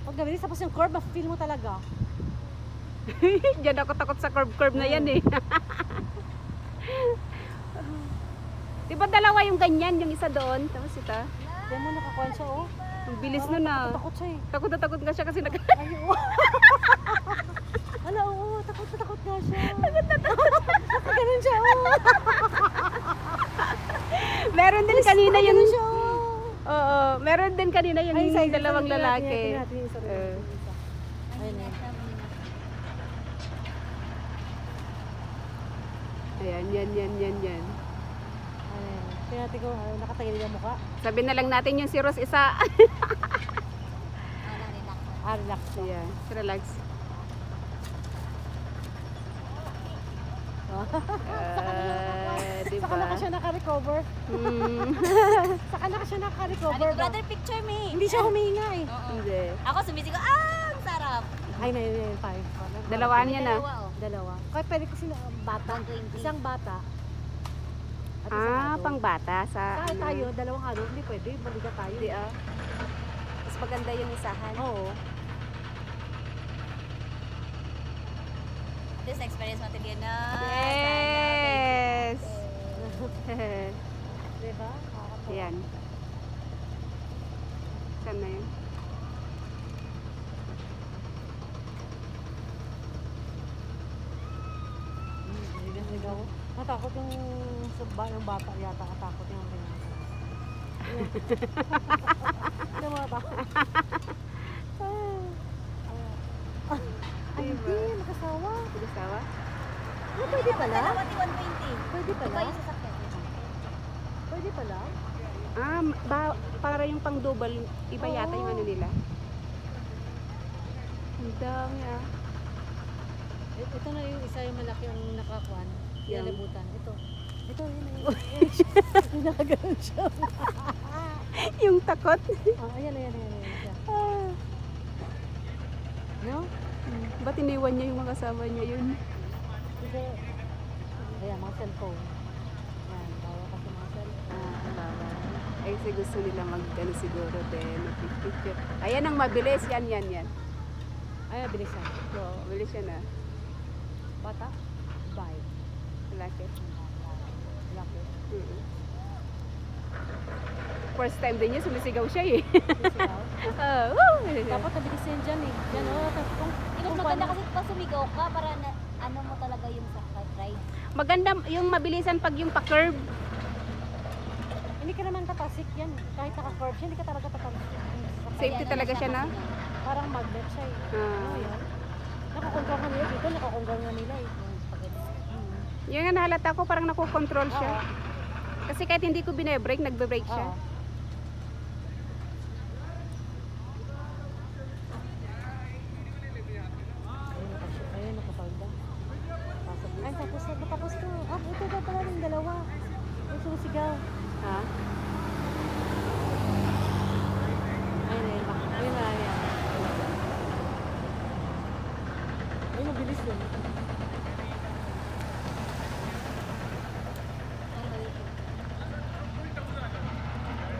Pag nabilis, tapos yung curve, ma-feel mo talaga. Diyan ako takot sa curve na yan eh. Diba dalawa yung ganyan, yung isa doon, tapos ito. Diyan mo nakakuhan siya, oh. Ang bilis nun na. Takot siya eh. Takot na takot nga siya kasi Ay, oo. Ala, oo. Takot na takot nga siya. Takot na takot. Ganun siya, oo. Meron din kanina yung... Siya, oo. Oo, meron din kanina yung dalawang lalaki. Ayan, yan. Tingnan ko, nakatagilid ang mukha. Sabi na lang natin yung si Rose isa. Relax. Ayan, relax. Diba? Saka na siya naka-recover. Saka na siya naka-recover. Brother, picture me. Hindi siya humihinga eh. Hindi. Ako sumisigaw, ang sarap. Ay, fine. Dalawaan yan ah. Dalawa. Kaya pwede kasi bata. 120. Isang bata. At Pang bata sa Kaya tayo, dalawang ano, hindi pwede. Baliga tayo. Hindi ah. Mas maganda yung isahan. Oo. This experience mo din na. Yes! Diba? Ayan. Saan na yun? Ligaw. Natakot yung ng bata yata. Natakot yung hindi mo natakot. Ay, hindi. Nakasawa. Nakasawa? Ano, pwede pala? Dalawa di 120. Pwede Iba pala? yung sasakyan. Pwede pala? Para yung pang double, iba yata yung ano nila. Ang dami ah. Ito na yung isa yung malaki ang nakakuan. Yan. Lalabutan. Ito, yun. Yung nakagano'n siya. Yung takot. Ayan siya. No? Ba't iniwan niya yung mga kasama niya yun? Kasi, ayan, mga cellphone. Ayan, bawa kasi mga cellphone. Ay, kasi gusto nila mag-ano siguro din. Mag-picture. Ayan ang mabilis. Yan. Ay, bilis siya. So, mabilis siya na. Bata? Bye. Laki. Laki. First time din niya, sumisigaw siya eh. Sigaw? Dapat nabilis yan dyan eh. Dyan o. Mas maganda kasi pag sumigaw ka para na, ano mo talaga yung sa ride. Maganda yung mabilisan pag yung pa-curve. Hindi ka naman tatasik yan. Kahit naka-curve siya, hindi ka talaga tatasik. Safety talaga siya na? Parang magnet siya eh. Ano yun? Nakakontrol nga nila dito, nakakontrol nga nila eh. Yung nga nahalata ko, parang nakokontrol siya. Kasi kahit hindi ko bine-brake, nagbe-brake siya. Ayun, nakapalda. Ay, tapos to. Ito ba pala yung dalawa? Yung sumisigaw. Ha? Ayun na yan. Ay, mabilis yun.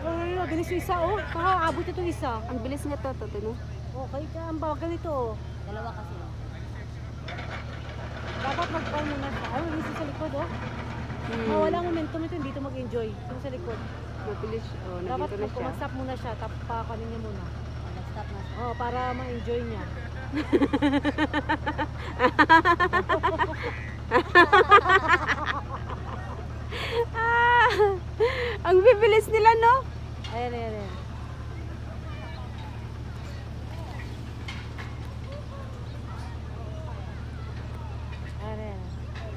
Ay, mabilis yung isa, oh. Makakaabot ito isa. Ang bilis nga to, no? Okay ka, ang bagal ito. Dalawa kasi. Dapat mag-call muna siya. Ay, mabilis yung sa likod, oh. Walang momentum ito, hindi ito mag-enjoy. Yung sa likod. Mabilis. Oh, Dapat nandito na siya. mag-stop muna siya, pakanin niya muna. Nag-stop na siya. Oh, para ma-enjoy niya. Ang bibilis nila, no? Ayan.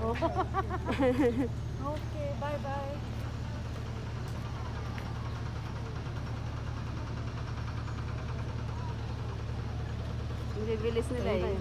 Oh. Okay, bye-bye. Ang bibilis nila eh.